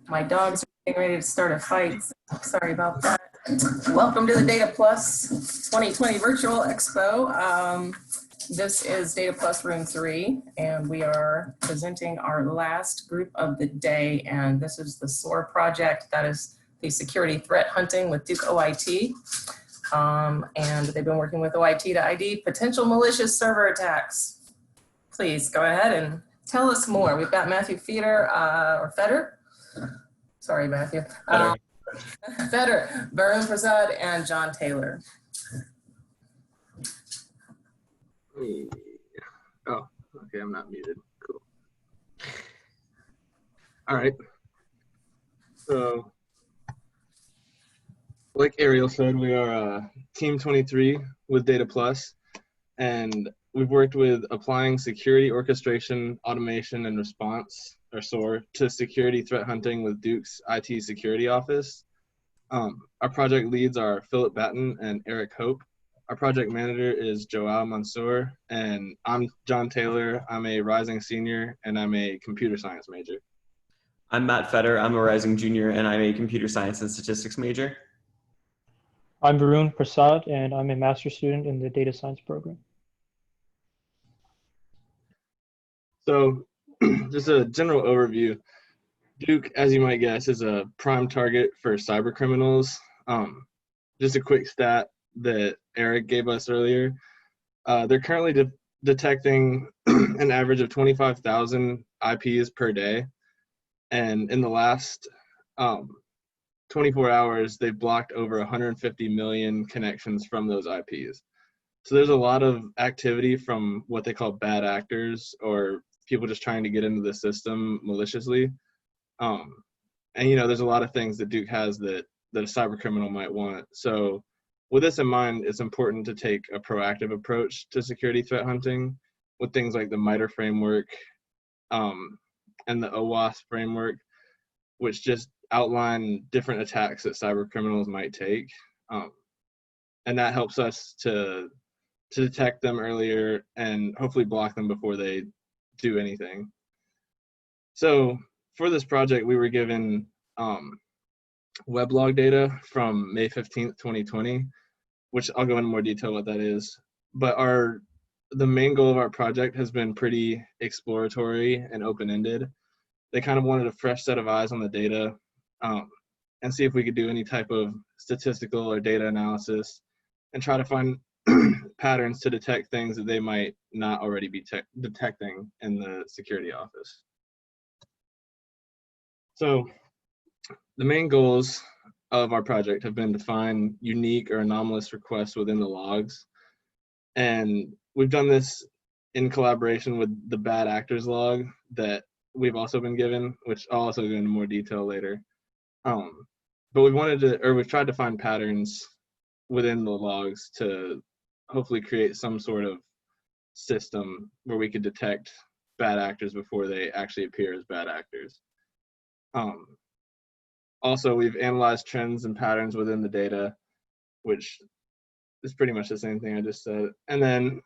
My dogs are getting ready to start a fight. Sorry about that. Welcome to the Data Plus 2020 Virtual Expo. This is Data Plus Room 3, and we are presenting our last group of the day. And this is the SOAR project, that is the security threat hunting with Duke OIT. And they've been working with OIT to ID potential malicious server attacks. Please go ahead and tell us more. We've got Matthew Feder. Sorry, Matthew. Feder, Varun Prasad, and John Taylor. Oh, okay, I'm not muted. Cool. All right. So, like Ariel said, we are Team 23 with Data Plus, and we've worked with applying security orchestration, automation, and response, or SOAR, to security threat hunting with Duke's IT security office. Our project leads are Philip Batten and Eric Hope. Our project manager is Joao Mansour, and I'm John Taylor. I'm a rising senior, and I'm a computer science major. I'm Matt Feder. I'm a rising junior, and I'm a computer science and statistics major. I'm Varun Prasad, and I'm a master's student in the data science program. So just a general overview. Duke, as you might guess, is a prime target for cyber criminals. Just a quick stat that Eric gave us earlier. They're currently detecting an average of 25,000 IPs per day. And in the last 24 hours, they've blocked over 150 million connections from those IPs. So there's a lot of activity from what they call bad actors, or people just trying to get into the system maliciously. And there's a lot of things that Duke has that a cyber criminal might want. So with this in mind, it's important to take a proactive approach to security threat hunting with things like the MITRE framework and the OWASP framework, which just outline different attacks that cyber criminals might take. And that helps us to detect them earlier and hopefully block them before they do anything. So for this project, we were given weblog data from May 15th, 2020, which I'll go into more detail what that is. But the main goal of our project has been pretty exploratory and open-ended. They kind of wanted a fresh set of eyes on the data and see if we could do any type of statistical or data analysis and try to find patterns to detect things that they might not already be detecting in the security office. So the main goals of our project have been to find unique or anomalous requests within the logs. And we've done this in collaboration with the bad actors log that we've also been given, which I'll also go into more detail later. But we've tried to find patterns within the logs to hopefully create some sort of system where we could detect bad actors before they actually appear as bad actors. Also, we've analyzed trends and patterns within the data, which is pretty much the same thing I just said. And then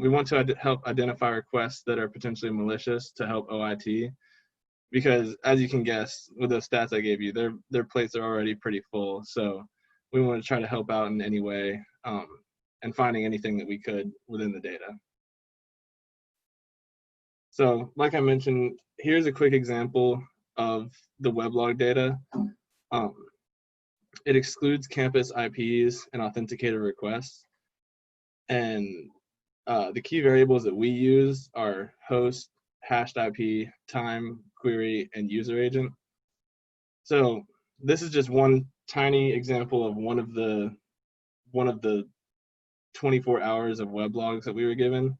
we want to help identify requests that are potentially malicious to help OIT, because as you can guess, with those stats I gave you, their plates are already pretty full. So we want to try to help out in any way and finding anything that we could within the data. So like I mentioned, here's a quick example of the weblog data. It excludes campus IPs and authenticated requests. And the key variables that we use are host, hashed IP, time, query, and user agent. So this is just one tiny example of one of the 24 hours of weblogs that we were given.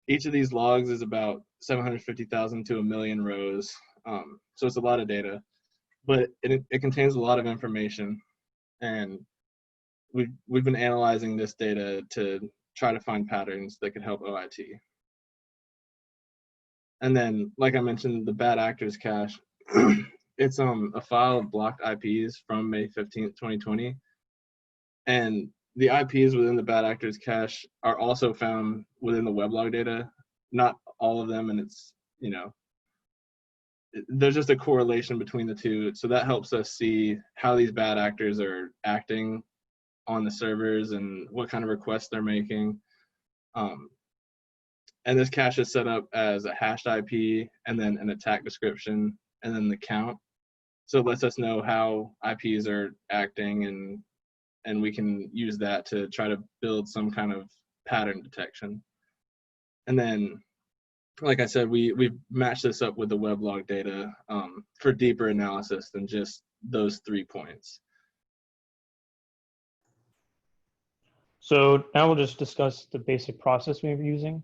Each of these logs is about 750,000 to 1 million rows. So it's a lot of data, but it contains a lot of information. And we've been analyzing this data to try to find patterns that could help OIT. And then, like I mentioned, the bad actors cache, it's a file of blocked IPs from May 15th, 2020. And the IPs within the bad actors cache are also found within the weblog data, not all of them, and it's there's just a correlation between the two. So that helps us see how these bad actors are acting on the servers and what kind of requests they're making. And this cache is set up as a hashed IP and then an attack description and then the count. So it lets us know how IPs are acting, and we can use that to try to build some kind of pattern detection. And then, like I said, we've matched this up with the weblog data for deeper analysis than just those 3 points. So now we'll just discuss the basic process we were using.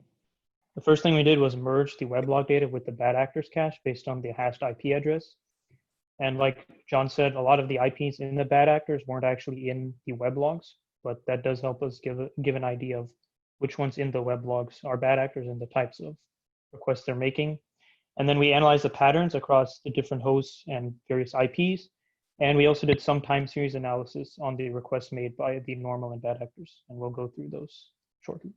The first thing we did was merge the weblog data with the bad actors cache based on the hashed IP address. And like John said, a lot of the IPs in the bad actors weren't actually in the weblogs, but that does help us give an idea of which ones in the weblogs are bad actors and the types of requests they're making. And then we analyzed the patterns across the different hosts and various IPs. And we also did some time series analysis on the requests made by the normal and bad actors. And we'll go through those shortly.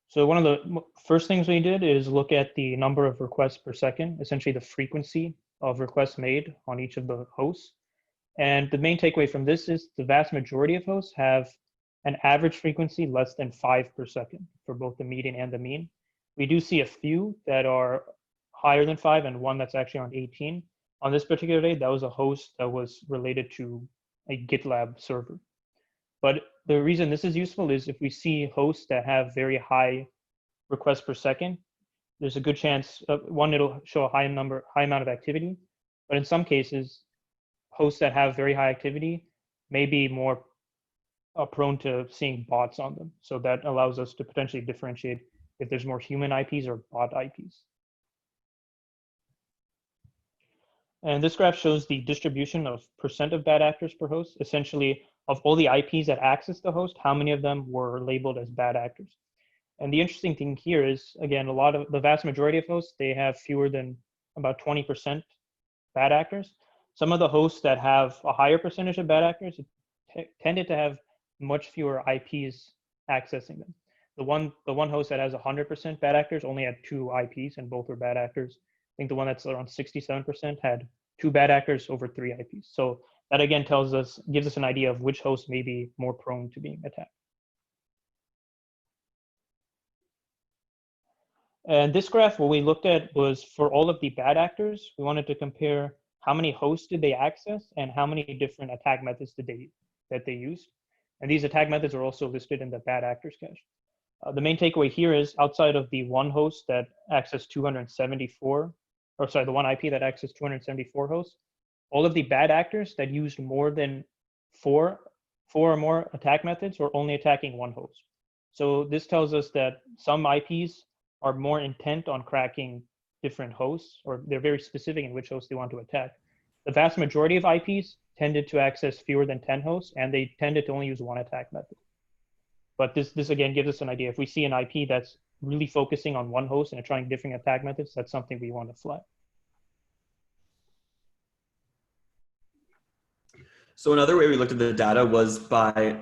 So one of the first things we did is look at the number of requests per second, essentially the frequency of requests made on each of the hosts. And the main takeaway from this is the vast majority of hosts have an average frequency less than 5 per second for both the median and the mean. We do see a few that are higher than 5 and one that's actually around 18. On this particular day, that was a host that was related to a GitLab server. But the reason this is useful is if we see hosts that have very high requests per second, there's a good chance, one, it'll show a high amount of activity, but in some cases, hosts that have very high activity may be more prone to seeing bots on them. So that allows us to potentially differentiate if there's more human IPs or bot IPs. And this graph shows the distribution of percent of bad actors per host, essentially of all the IPs that access the host, how many of them were labeled as bad actors. And the interesting thing here is, again, the vast majority of hosts, they have fewer than about 20% bad actors. Some of the hosts that have a higher percentage of bad actors tended to have much fewer IPs accessing them. The one host that has 100% bad actors only had 2 IPs and both were bad actors. I think the one that's around 67% had 2 bad actors over 3 IPs. So that again gives us an idea of which host may be more prone to being attacked. And this graph, what we looked at was for all of the bad actors, we wanted to compare how many hosts did they access and how many different attack methods that they used. And these attack methods are also listed in the bad actors cache. The main takeaway here is outside of the one host that accessed 274, or sorry, the one IP that accessed 274 hosts, all of the bad actors that used more than four or more attack methods were only attacking one host. So this tells us that some IPs are more intent on cracking different hosts, or they're very specific in which host they want to attack. The vast majority of IPs tended to access fewer than 10 hosts, and they tended to only use one attack method. But this again gives us an idea. If we see an IP that's really focusing on one host and trying different attack methods, that's something we want to flag. So another way we looked at the data was by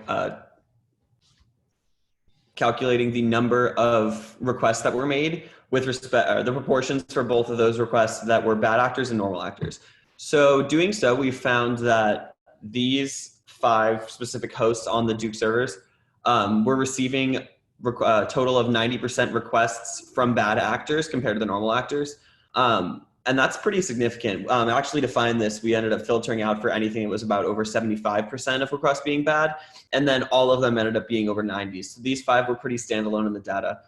calculating the number of requests that were made with respect, the proportions for both of those requests that were bad actors and normal actors. So doing so, we found that these 5 specific hosts on the Duke servers were receiving a total of 90% requests from bad actors compared to the normal actors. And that's pretty significant. Actually, to find this, we ended up filtering out for anything that was about over 75% of requests being bad, and then all of them ended up being over 90. So these 5 were pretty standalone in the data.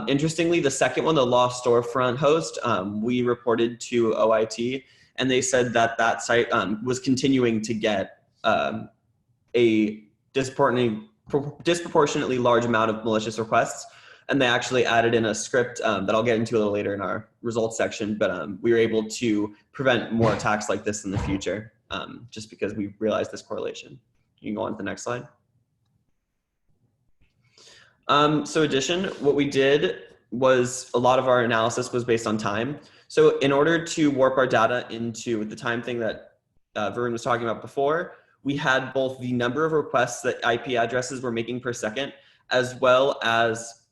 Interestingly, the second one, the Lost Storefront host, we reported to OIT, and they said that that site was continuing to get a disproportionately large amount of malicious requests. And they actually added in a script that I'll get into a little later in our results section, but we were able to prevent more attacks like this in the future, just because we realized this correlation. You can go on to the next slide. So addition, what we did was a lot of our analysis was based on time. So in order to warp our data into the time thing that Varun was talking about before, we had both the number of requests that IP addresses were making per second, as well as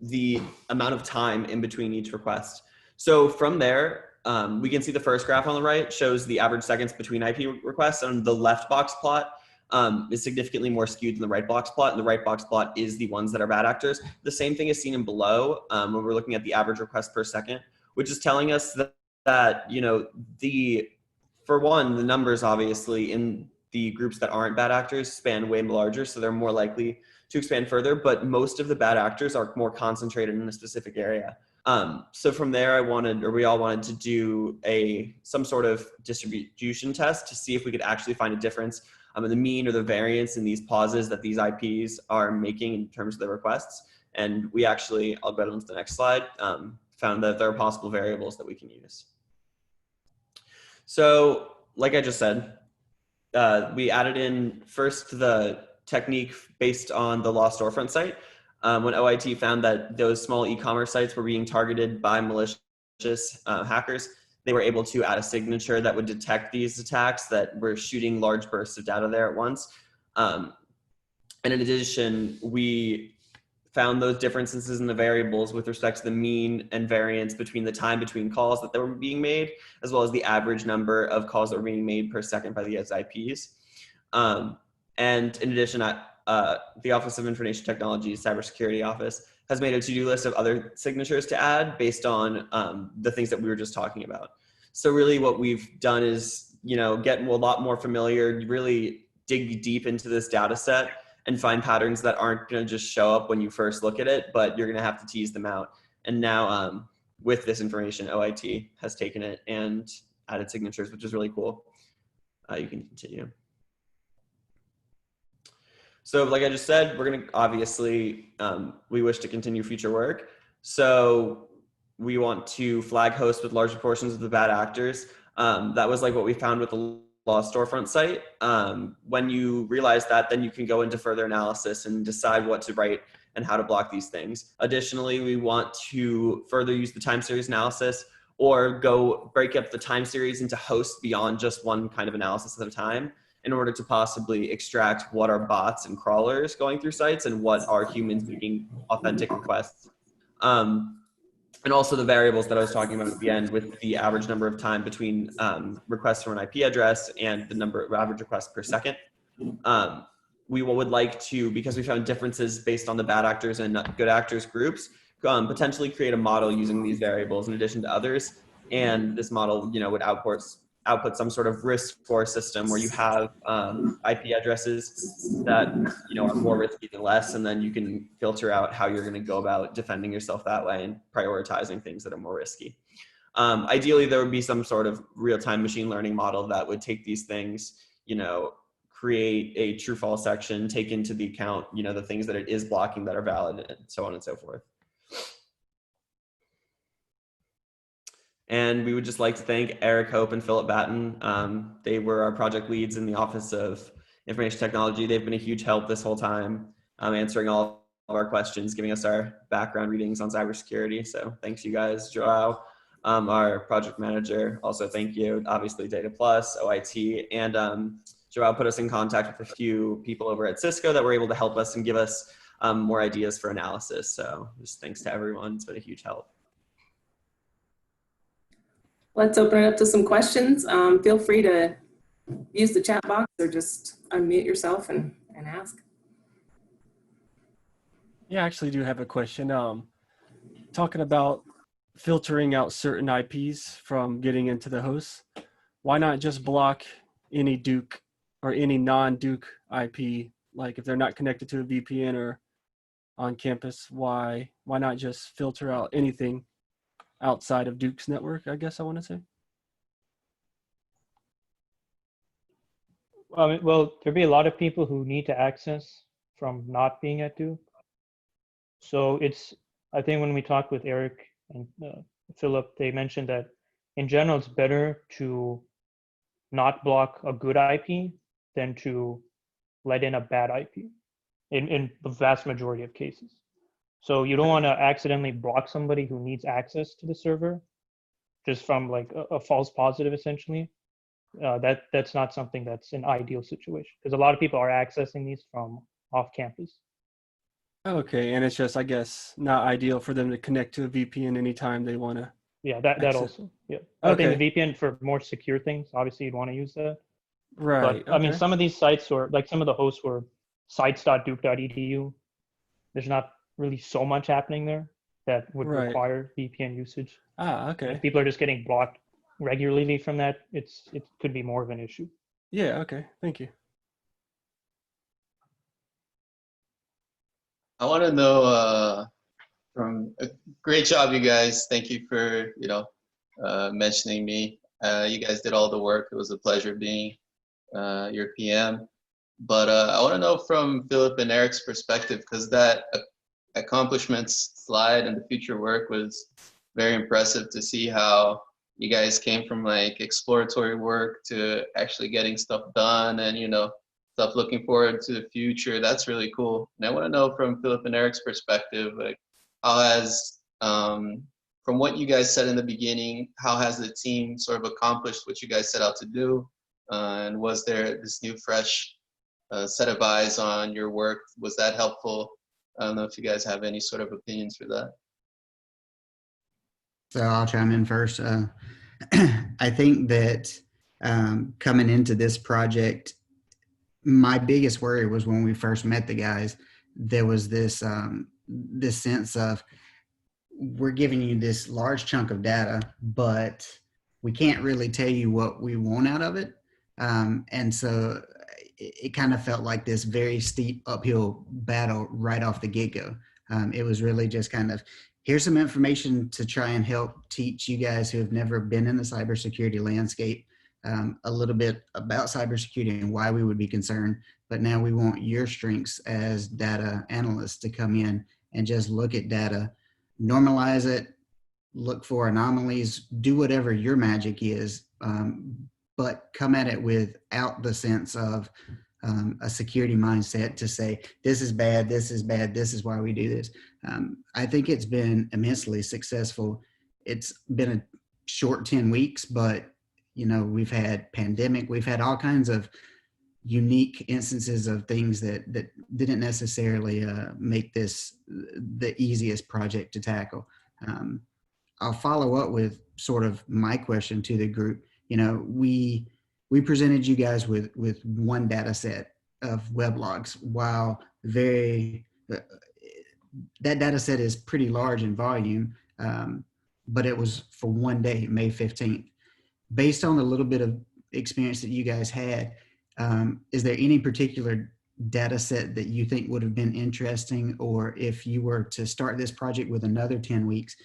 the amount of time in between each request. So from there, we can see the first graph on the right shows the average seconds between IP requests, and the left box plot is significantly more skewed than the right box plot, and the right box plot is the ones that are bad actors. The same thing is seen in below when we're looking at the average request per second, which is telling us that you know, for one, the numbers obviously in the groups that aren't bad actors span way larger, so they're more likely to expand further, but most of the bad actors are more concentrated in a specific area. So from there, we all wanted to do some sort of distribution test to see if we could actually find a difference in the mean or the variance in these pauses that these IPs are making in terms of the requests. And we actually, I'll go on to the next slide, found that there are possible variables that we can use. So like I just said, we added in first the technique based on the lost storefront site. When OIT found that those small e-commerce sites were being targeted by malicious hackers, they were able to add a signature that would detect these attacks that were shooting large bursts of data there at once. And in addition, we found those differences in the variables with respect to the mean and variance between the time between calls that were being made, as well as the average number of calls that were being made per second by these IPs. And in addition, the Office of Information Technology Cybersecurity Office has made a to-do list of other signatures to add based on the things that we were just talking about. So really what we've done is, you know, get a lot more familiar, really dig deep into this data set and find patterns that aren't going to just show up when you first look at it, but you're going to have to tease them out. And now with this information, OIT has taken it and added signatures, which is really cool. You can continue. So like I just said, we're going to obviously, we wish to continue future work. So we want to flag hosts with large portions of the bad actors. That was like what we found with the lost storefront site. When you realize that, then you can go into further analysis and decide what to write and how to block these things. Additionally, we want to further use the time series analysis or go break up the time series into hosts beyond just one kind of analysis at a time, in order to possibly extract what are bots and crawlers going through sites and what are humans making authentic requests. And also the variables that I was talking about at the end with the average number of time between requests from an IP address and the number of average requests per second. We would like to, because we found differences based on the bad actors and good actors groups, potentially create a model using these variables in addition to others. And this model, you know, would output some sort of risk score system where you have IP addresses that, you know, are more risky than less, and then you can filter out how you're going to go about defending yourself that way and prioritizing things that are more risky. Ideally, there would be some sort of real-time machine learning model that would take these things, you know, create a true-false section, take into the account, you know, the things that it is blocking that are valid, and so on and so forth. And we would just like to thank Eric Hope and Philip Batten. They were our project leads in the Office of Information Technology. They've been a huge help this whole time, answering all of our questions, giving us our background readings on cybersecurity. So thanks you guys. Joao, our project manager, also thank you. Obviously Data Plus, OIT, and Joao put us in contact with a few people over at Cisco that were able to help us and give us more ideas for analysis. So just thanks to everyone. It's been a huge help. Let's open it up to some questions. Feel free to use the chat box or just unmute yourself and ask. Yeah, I actually do have a question. Talking about filtering out certain IPs from getting into the host, why not just block any Duke or any non-Duke IP? Like if they're not connected to a VPN or on campus, why not just filter out anything outside of Duke's network, I guess I want to say? Well, there'd be a lot of people who need to access from not being at Duke. So I think when we talked with Eric and Philip, they mentioned that in general, it's better to not block a good IP than to let in a bad IP in the vast majority of cases. So you don't want to accidentally block somebody who needs access to the server just from like a false positive, essentially. That's not something that's an ideal situation, because a lot of people are accessing these from off campus. Okay, and it's just, I guess, not ideal for them to connect to a VPN anytime they want to. Yeah, that Access. also. Yeah. I think Okay, the VPN for more secure things, obviously you'd want to use that. right. But I mean, Okay, some of these sites or like some of the hosts were sites.duke.edu. There's not really so much happening there that would right. require VPN usage. Ah, And if okay. people are just getting blocked regularly from that, it could be more of an issue. Yeah, okay. Thank you. I want to know from great job, you guys. Thank you for mentioning me. You guys did all the work. It was a pleasure being your PM. But I want to know from Philip and Eric's perspective, because that accomplishments slide and the future work was very impressive to see how you guys came from like exploratory work to actually getting stuff done and stuff looking forward to the future. That's really cool. And I want to know from Philip and Eric's perspective, like how has from what you guys said in the beginning, how has the team sort of accomplished what you guys set out to do? And was there this new fresh set of eyes on your work? Was that helpful? I don't know if you guys have any sort of opinions for that. So I'll chime in first. I think that coming into this project, my biggest worry was when we first met the guys, there was this this sense of, we're giving you this large chunk of data, but we can't really tell you what we want out of it. And so it kind of felt like this very steep uphill battle right off the get-go. It was really just kind of, here's some information to try and help teach you guys who have never been in the cybersecurity landscape a little bit about cybersecurity and why we would be concerned. But now we want your strengths as data analysts to come in and just look at data, normalize it, look for anomalies, do whatever your magic is, but come at it without the sense of a security mindset to say, this is bad, this is bad, this is why we do this. I think it's been immensely successful. It's been a short 10 weeks, but we've had pandemic, we've had all kinds of unique instances of things that didn't necessarily make this the easiest project to tackle. I'll follow up with sort of my question to the group. We presented you guys with one data set of weblogs, while that data set is pretty large in volume, but it was for one day, May 15th. Based on the little bit of experience that you guys had, is there any particular data set that you think would have been interesting, or if you were to start this project with another 10 weeks,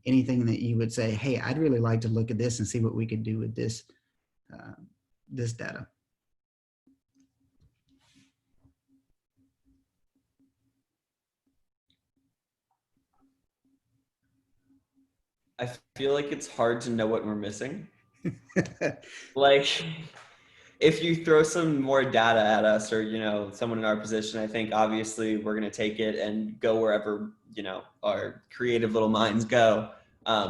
anything that you would say, hey, I'd really like to look at this and see what we could do with this this data? I feel like it's hard to know what we're missing. Like, if you throw some more data at us, or someone in our position, I think obviously we're going to take it and go wherever our creative little minds go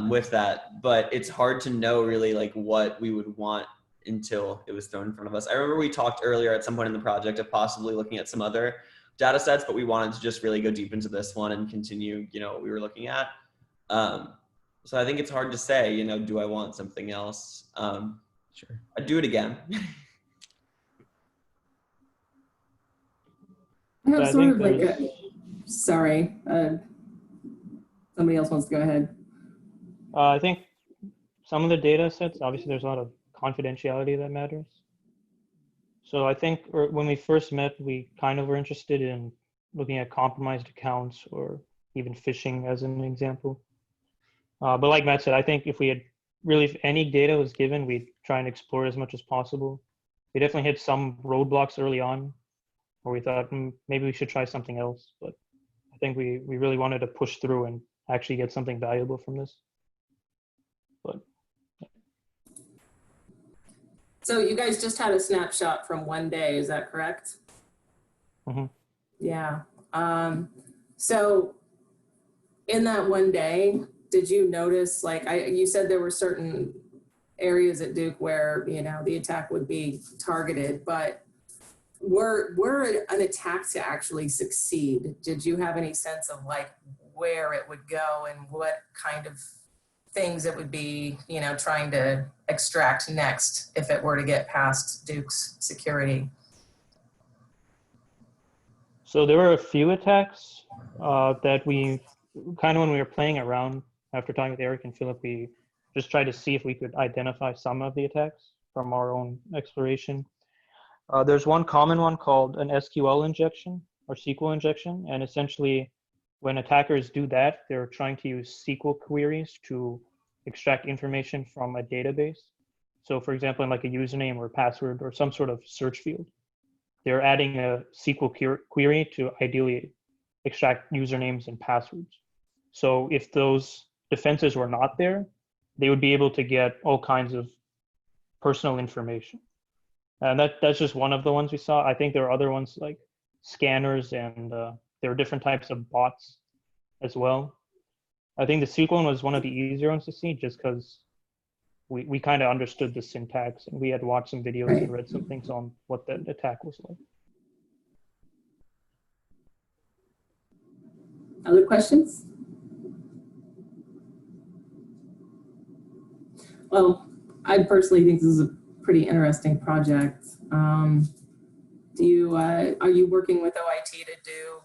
with that. But it's hard to know really like what we would want until it was thrown in front of us. I remember we talked earlier at some point in the project of possibly looking at some other data sets, but we wanted to just really go deep into this one and continue what we were looking at. So I think it's hard to say, do I want something else? Sure. I'd do it again. I have I sort think of like there's- sorry, somebody else wants to go ahead. I think some of the data sets, obviously there's a lot of confidentiality that matters. So I think when we first met, we kind of were interested in looking at compromised accounts or even phishing as an example. But like Matt said, I think if any data was given, we'd try and explore as much as possible. We definitely hit some roadblocks early on where we thought maybe we should try something else. But I think we really wanted to push through and actually get something valuable from this. But So you guys just had a snapshot from one day, is that correct? Mm-hmm. Yeah. So in that one day, did you notice, like you said there were certain areas at Duke where, the attack would be targeted, but were an attack to actually succeed, did you have any sense of like where it would go and what kind of things it would be, you know, trying to extract next if it were to get past Duke's security? So there were a few attacks that we kind of, when we were playing around after talking with Eric and Philip, we just tried to see if we could identify some of the attacks from our own exploration. There's one common one called an SQL injection or SQL injection. And essentially, when attackers do that, they're trying to use SQL queries to extract information from a database. So for example, in like a username or password or some sort of search field, they're adding a SQL query to ideally extract usernames and passwords. So if those defenses were not there, they would be able to get all kinds of personal information. And that's just one of the ones we saw. I think there are other ones like scanners, and there are different types of bots as well. I think the SQL one was one of the easier ones to see just because we kind of understood the syntax, and we had watched some videos and read some things on what the attack was like. Other questions? Well, I personally think this is a pretty interesting project. Are you working with OIT to do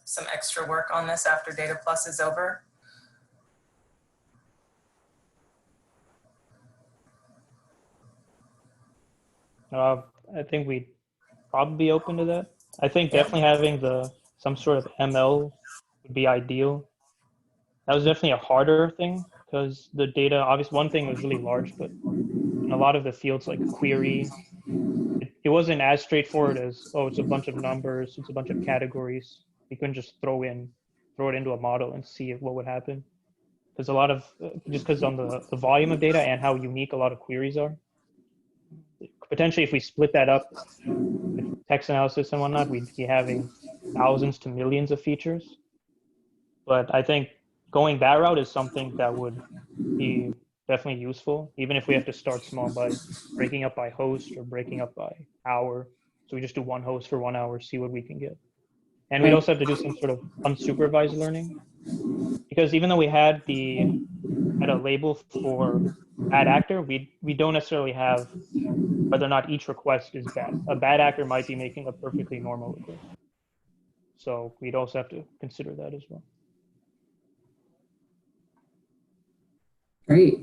some extra work on this after Data Plus is over? I think we'd probably be open to that. I think definitely having some sort of ML would be ideal. That was definitely a harder thing because the data, obviously one thing was really large, but in a lot of the fields like query, it wasn't as straightforward as, oh, it's a bunch of numbers, it's a bunch of categories. You couldn't just throw it into a model and see what would happen. Because a lot of, just because on the volume of data and how unique a lot of queries are, potentially if we split that up with text analysis and whatnot, we'd be having thousands to millions of features. But I think going that route is something that would be definitely useful, even if we have to start small by breaking up by host or breaking up by hour. So we just do one host for 1 hour, see what we can get. And we'd also have to do some sort of unsupervised learning, because even though we had a label for bad actor, we don't necessarily have whether or not each request is bad. A bad actor might be making a perfectly normal request. So we'd also have to consider that as well. Great.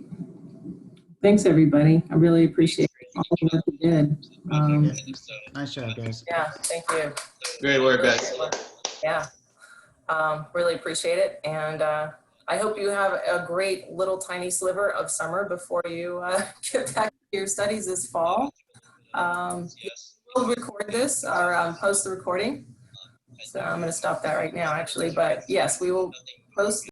Thanks, everybody. I really appreciate all the work you did. Nice job, guys. Yeah, thank you. Great work, guys. Yeah, really appreciate it. And I hope you have a great little tiny sliver of summer before you get back to your studies this fall. We'll record this or post the recording. So I'm going to stop that right now, actually. But yes, we will post